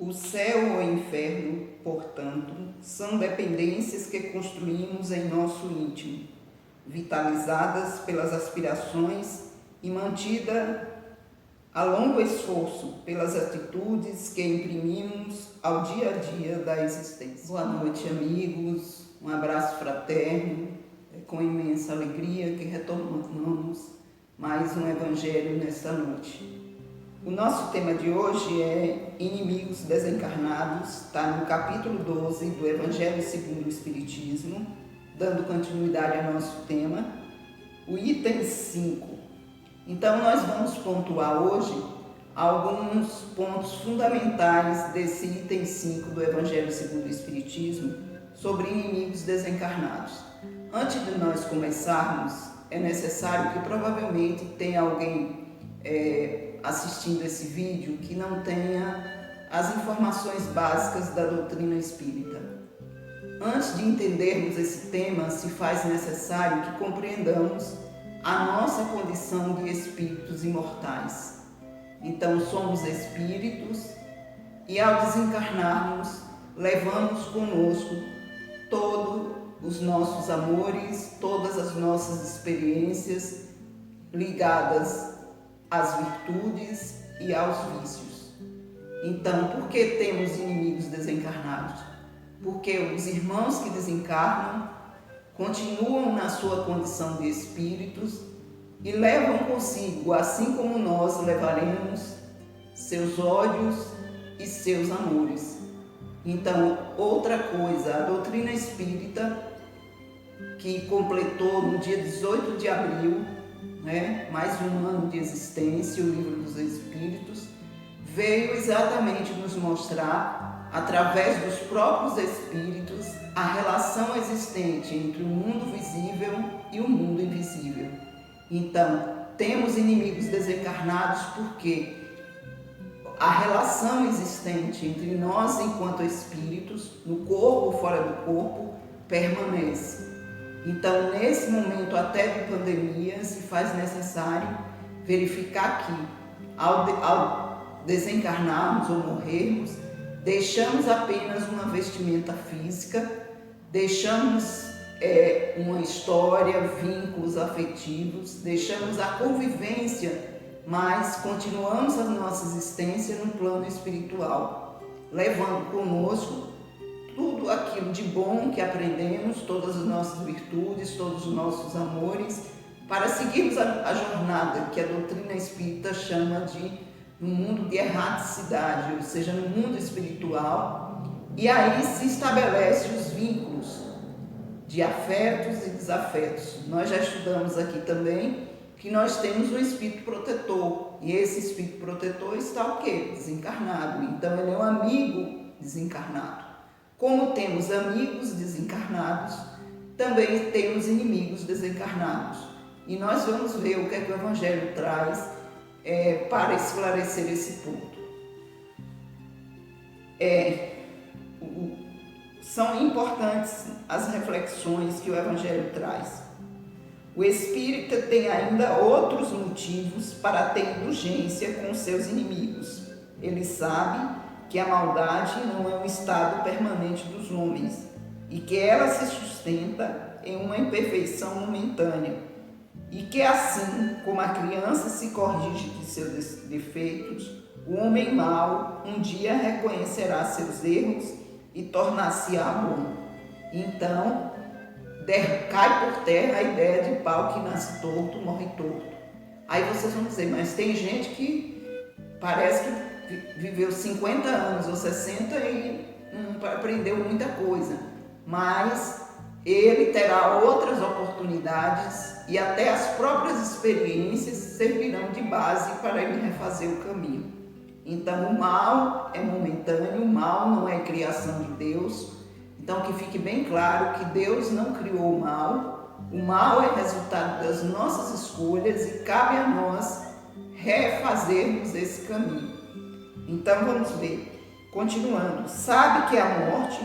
O céu ou o inferno, portanto, são dependências que construímos em nosso íntimo, vitalizadas pelas aspirações e mantida a longo esforço pelas atitudes que imprimimos ao dia a dia da existência. Boa noite, amigos, um abraço fraterno, com imensa alegria que retornamos mais um Evangelho nesta noite. O nosso tema de hoje é Inimigos Desencarnados, está no capítulo 12 do Evangelho segundo o Espiritismo, dando continuidade ao nosso tema, o item 5. Então nós vamos pontuar hoje alguns pontos fundamentais desse item 5 do Evangelho segundo o Espiritismo sobre inimigos desencarnados. Antes de nós começarmos, é necessário que provavelmente tenha alguém assistindo esse vídeo que não tenha as informações básicas da doutrina espírita. Antes de entendermos esse tema, se faz necessário que compreendamos a nossa condição de espíritos imortais. Então, somos espíritos e, ao desencarnarmos, levamos conosco todos os nossos amores, todas as nossas experiências ligadas às virtudes e aos vícios. Então, por que temos inimigos desencarnados? Porque os irmãos que desencarnam continuam na sua condição de espíritos e levam consigo, assim como nós levaremos, seus ódios e seus amores. Então, outra coisa, a doutrina espírita, que completou no dia 18 de abril, mais de um ano de existência, o Livro dos Espíritos, veio exatamente nos mostrar, através dos próprios espíritos, a relação existente entre o mundo visível e o mundo invisível. Então, temos inimigos desencarnados porque a relação existente entre nós enquanto espíritos, no corpo ou fora do corpo, permanece. Então, nesse momento até de pandemia, se faz necessário verificar que, ao desencarnarmos ou morrermos, deixamos apenas uma vestimenta física, deixamos uma história, vínculos afetivos, deixamos a convivência, mas continuamos a nossa existência no plano espiritual, levando conosco tudo aquilo de bom que aprendemos, todas as nossas virtudes, todos os nossos amores, para seguirmos a jornada que a doutrina espírita chama de um mundo de erraticidade, ou seja, no mundo espiritual, e aí se estabelece os vínculos de afetos e desafetos. Nós já estudamos aqui também que nós temos um espírito protetor, e esse espírito protetor está o quê? Desencarnado. Então ele é um amigo desencarnado. Como temos amigos desencarnados, também temos inimigos desencarnados. E nós vamos ver o que é que o Evangelho traz para esclarecer esse ponto. São importantes as reflexões que o Evangelho traz. O espírita tem ainda outros motivos para ter indulgência com seus inimigos. Ele sabe que a maldade não é um estado permanente dos homens e que ela se sustenta em uma imperfeição momentânea e que assim como a criança se corrige de seus defeitos, o homem mau um dia reconhecerá seus erros e tornar-se-á bom. Então, cai por terra a ideia de pau que nasce torto, morre torto. Aí vocês vão dizer, mas tem gente que parece que viveu 50 anos ou 60 e não aprendeu muita coisa, mas ele terá outras oportunidades e até as próprias experiências servirão de base para ele refazer o caminho. Então o mal é momentâneo, o mal não é criação de Deus. Então que fique bem claro que Deus não criou o mal é resultado das nossas escolhas e cabe a nós refazermos esse caminho. Então vamos ver, continuando, sabe que a morte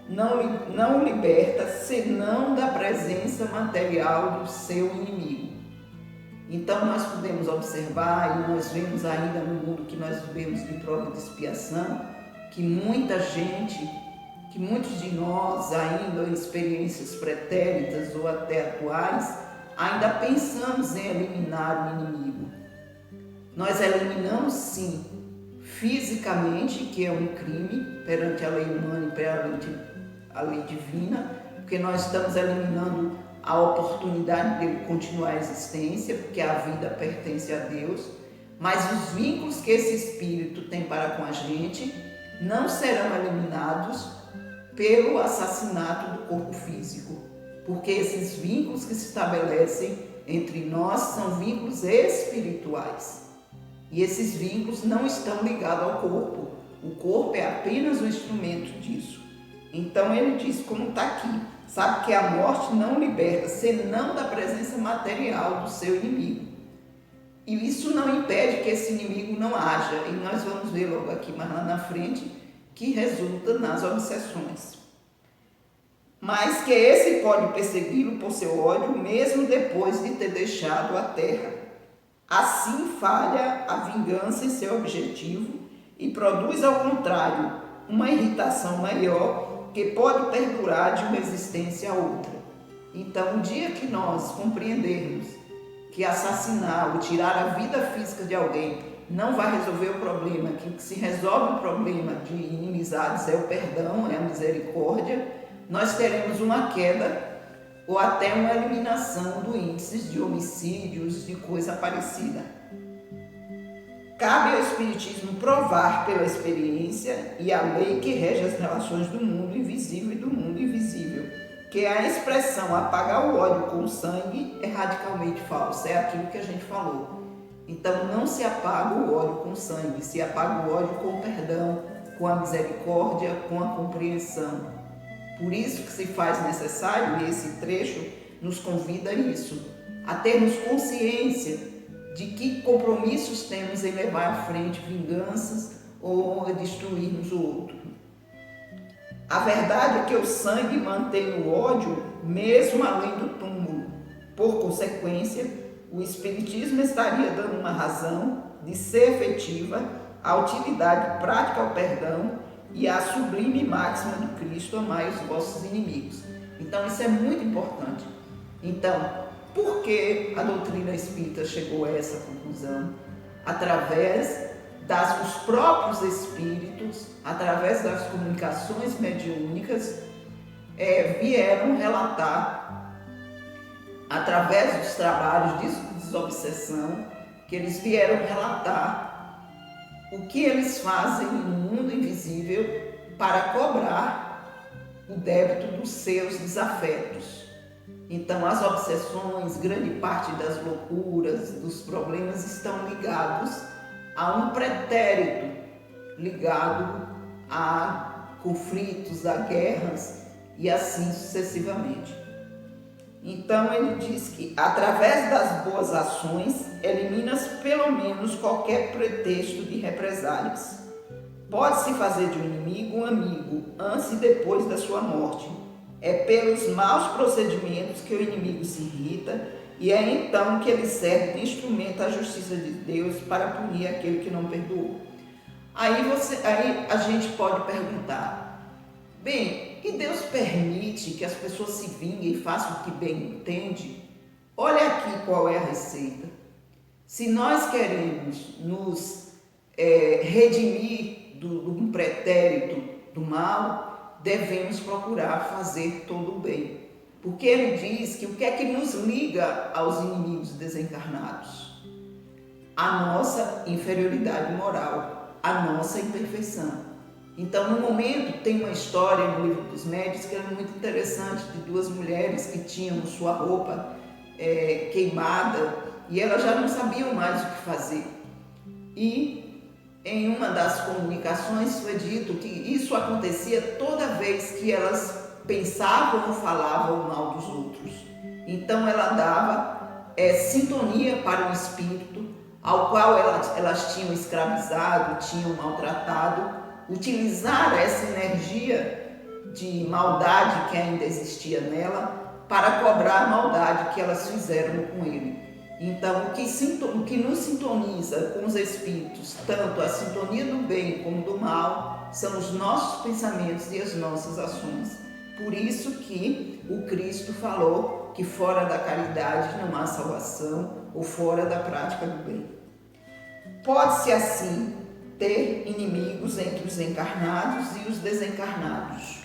não o liberta senão da presença material do seu inimigo. Então nós podemos observar, e nós vemos ainda no mundo que nós vivemos de prova de expiação, que muita gente, que muitos de nós, ainda em experiências pretéritas ou até atuais, ainda pensamos em eliminar o inimigo. Nós eliminamos sim, fisicamente, que é um crime perante a lei humana e perante a lei divina, porque nós estamos eliminando a oportunidade dele continuar a existência, porque a vida pertence a Deus, mas os vínculos que esse espírito tem para com a gente não serão eliminados pelo assassinato do corpo físico, porque esses vínculos que se estabelecem entre nós são vínculos espirituais. E esses vínculos não estão ligados ao corpo. O corpo é apenas um instrumento disso. Então ele diz, como está aqui, sabe que a morte não liberta, senão da presença material do seu inimigo. E isso não impede que esse inimigo não haja. E nós vamos ver logo aqui, mais lá na frente, que resulta nas obsessões. Mas que esse pode persegui-lo por seu ódio, mesmo depois de ter deixado a terra. Assim falha a vingança em seu objetivo e produz, ao contrário, uma irritação maior que pode perdurar de uma existência a outra. Então, o dia que nós compreendermos que assassinar ou tirar a vida física de alguém não vai resolver o problema, que o que se resolve o problema de inimizades é o perdão, é a misericórdia, nós teremos uma queda ou até uma eliminação do índice de homicídios, de coisa parecida. Cabe ao Espiritismo provar pela experiência e a lei que rege as relações do mundo invisível e do mundo invisível, que a expressão apagar o ódio com sangue é radicalmente falsa, é aquilo que a gente falou. Então não se apaga o ódio com sangue, se apaga o ódio com o perdão, com a misericórdia, com a compreensão. Por isso que se faz necessário, e esse trecho nos convida a isso, a termos consciência de que compromissos temos em levar à frente vinganças ou destruirmos o outro. A verdade é que o sangue mantém o ódio mesmo além do túmulo. Por consequência, o Espiritismo estaria dando uma razão de ser efetiva a utilidade prática ao perdão e a sublime máxima do Cristo: amai os vossos inimigos. Então isso é muito importante. Então, por que a doutrina espírita chegou a essa conclusão? Através dos próprios espíritos, através das comunicações mediúnicas, vieram relatar, através dos trabalhos de desobsessão, que eles vieram relatar o que eles fazem no mundo invisível para cobrar o débito dos seus desafetos. Então, as obsessões, grande parte das loucuras, dos problemas estão ligados a um pretérito, ligado a conflitos, a guerras e assim sucessivamente. Então ele diz que através das boas ações elimina-se pelo menos qualquer pretexto de represálias. Pode-se fazer de um inimigo um amigo antes e depois da sua morte. É pelos maus procedimentos que o inimigo se irrita e é então que ele serve de instrumento à justiça de Deus para punir aquele que não perdoou. Aí a gente pode perguntar, bem, e Deus permite que as pessoas se vinguem e façam o que bem entende? Olha aqui qual é a receita. Se nós queremos nos redimir de um pretérito do mal, devemos procurar fazer todo o bem. Porque ele diz que o que é que nos liga aos inimigos desencarnados? A nossa inferioridade moral, a nossa imperfeição. Então, no momento, tem uma história no Livro dos Médiuns que é muito interessante, de duas mulheres que tinham sua roupa queimada e elas já não sabiam mais o que fazer. E em uma das comunicações foi dito que isso acontecia toda vez que elas pensavam ou falavam mal dos outros. Então ela dava sintonia para o espírito ao qual elas tinham escravizado, tinham maltratado, utilizar essa energia de maldade que ainda existia nela para cobrar a maldade que elas fizeram com ele. Então, o que nos sintoniza com os espíritos, tanto a sintonia do bem como do mal, são os nossos pensamentos e as nossas ações. Por isso que o Cristo falou que fora da caridade não há salvação, ou fora da prática do bem. Pode-se assim ter inimigos entre os encarnados e os desencarnados.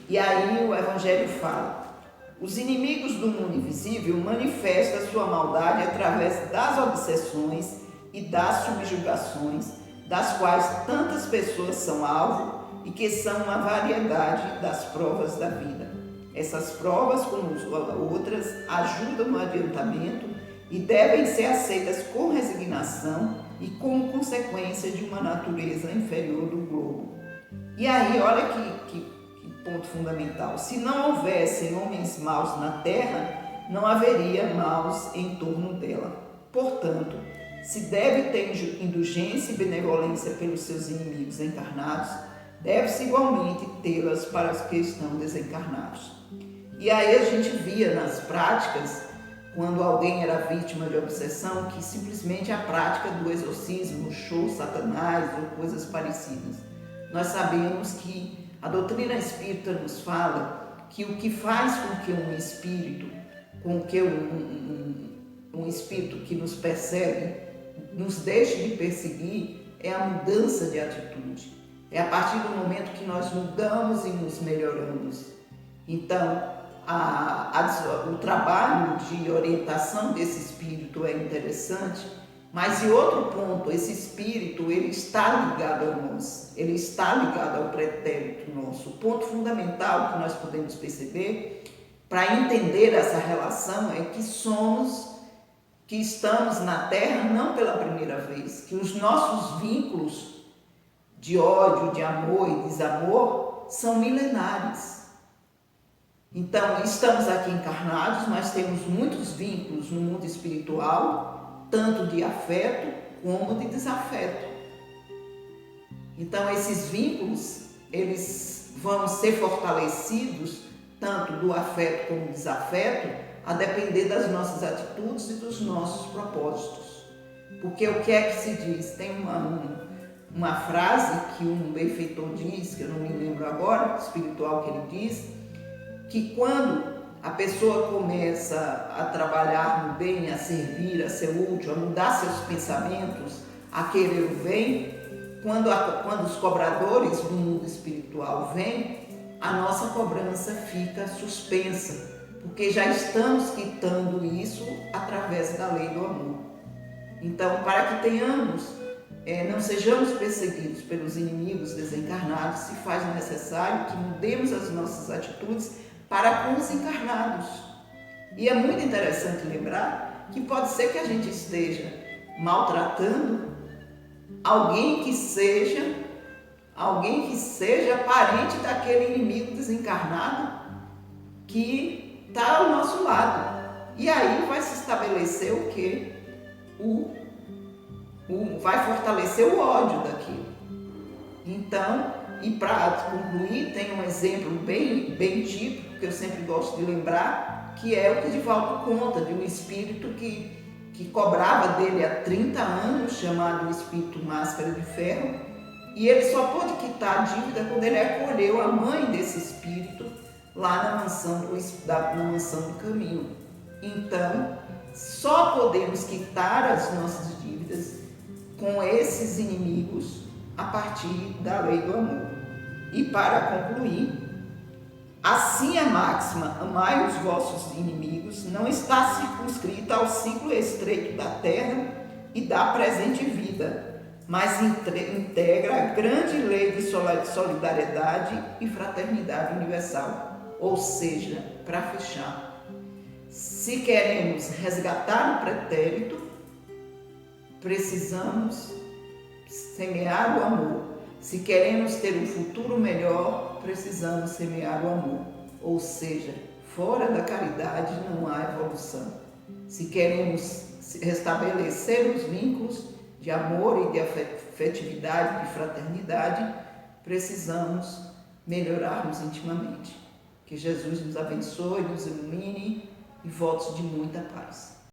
E aí o Evangelho fala: os inimigos do mundo invisível manifestam sua maldade através das obsessões e das subjugações, das quais tantas pessoas são alvo e que são uma variedade das provas da vida. Essas provas, como outras, ajudam no adiantamento e devem ser aceitas com resignação e como consequência de uma natureza inferior do globo. E aí, olha que ponto fundamental: se não houvessem homens maus na terra, não haveria maus em torno dela. Portanto, se deve ter indulgência e benevolência pelos seus inimigos encarnados, deve-se igualmente tê-las para os que estão desencarnados. E aí a gente via nas práticas, quando alguém era vítima de obsessão, que simplesmente a prática do exorcismo, show Satanás ou coisas parecidas. Nós sabemos que a doutrina espírita nos fala que o que faz com que um espírito que nos persegue, nos deixe de perseguir, é a mudança de atitude. É a partir do momento que nós mudamos e nos melhoramos. Então, o trabalho de orientação desse espírito é interessante, mas, em outro ponto, esse espírito ele está ligado a nós, ele está ligado ao pretérito nosso. O ponto fundamental que nós podemos perceber para entender essa relação é que estamos na Terra não pela primeira vez, que os nossos vínculos de ódio, de amor e desamor são milenares. Então, estamos aqui encarnados, mas temos muitos vínculos no mundo espiritual, tanto de afeto como de desafeto. Então, esses vínculos, eles vão ser fortalecidos, tanto do afeto como do desafeto, a depender das nossas atitudes e dos nossos propósitos. Porque o que é que se diz? Tem uma frase que um benfeitor diz, que eu não me lembro agora, espiritual, que ele diz, que quando a pessoa começa a trabalhar no bem, a servir, a ser útil, a mudar seus pensamentos, a querer o bem, quando os cobradores do mundo espiritual vêm, a nossa cobrança fica suspensa, porque já estamos quitando isso através da lei do amor. Então, para que não sejamos perseguidos pelos inimigos desencarnados, se faz necessário que mudemos as nossas atitudes para com os encarnados. E é muito interessante lembrar que pode ser que a gente esteja maltratando alguém que seja parente daquele inimigo desencarnado que está ao nosso lado. E aí vai se estabelecer o quê? Vai fortalecer o ódio daquilo. Então, e para concluir, tem um exemplo bem típico, que eu sempre gosto de lembrar, que é o que Divaldo conta, de um espírito que cobrava dele há 30 anos, chamado Espírito Máscara de Ferro, e ele só pôde quitar a dívida quando ele acolheu a mãe desse espírito lá na mansão do caminho. Então, só podemos quitar as nossas dívidas com esses inimigos a partir da lei do amor. E para concluir, assim a máxima, amai os vossos inimigos, não está circunscrita ao ciclo estreito da terra e da presente vida, mas integra a grande lei de solidariedade e fraternidade universal. Ou seja, para fechar, se queremos resgatar o pretérito, precisamos semear o amor. Se queremos ter um futuro melhor, precisamos semear o amor. Ou seja, fora da caridade não há evolução. Se queremos restabelecer os vínculos de amor e de afetividade, de fraternidade, precisamos melhorarmos intimamente. Que Jesus nos abençoe, nos ilumine e votos de muita paz.